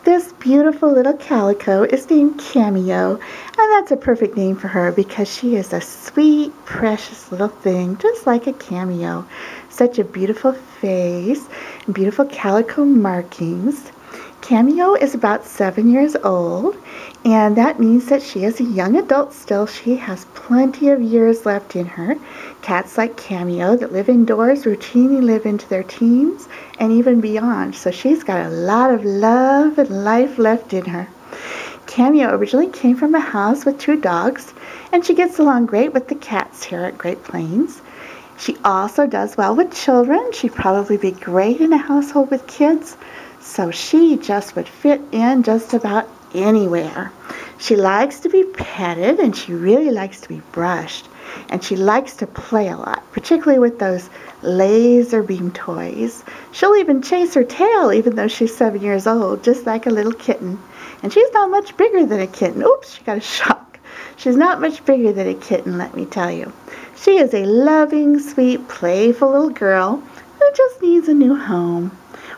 This beautiful little calico is named Cameo, and that's a perfect name for her because she is a sweet, precious little thing, just like a cameo. Such a beautiful face and beautiful calico markings. Cameo is about 7 years old, and that means that she is a young adult still. She has plenty of years left in her. Cats like Cameo that live indoors routinely live into their teens and even beyond, so she's got a lot of love and life left in her. Cameo originally came from a house with 2 dogs, and she gets along great with the cats here at Great Plains. She also does well with children. She'd probably be great in a household with kids, so she just would fit in just about anywhere. She likes to be petted, and she really likes to be brushed, and she likes to play a lot, particularly with those laser beam toys. She'll even chase her tail even though she's 7 years old, just like a little kitten. And she's not much bigger than a kitten. Oops, she got a shock. She's not much bigger than a kitten, let me tell you. She is a loving, sweet, playful little girl who just needs a new home.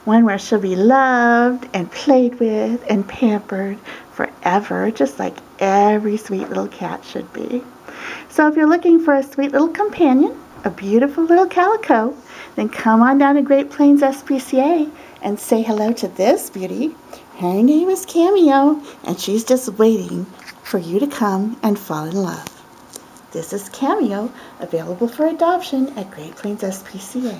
One where she'll be loved and played with and pampered forever, just like every sweet little cat should be. So if you're looking for a sweet little companion, a beautiful little calico, then come on down to Great Plains SPCA and say hello to this beauty. Her name is Cameo, and she's just waiting for you to come and fall in love. This is Cameo, available for adoption at Great Plains SPCA.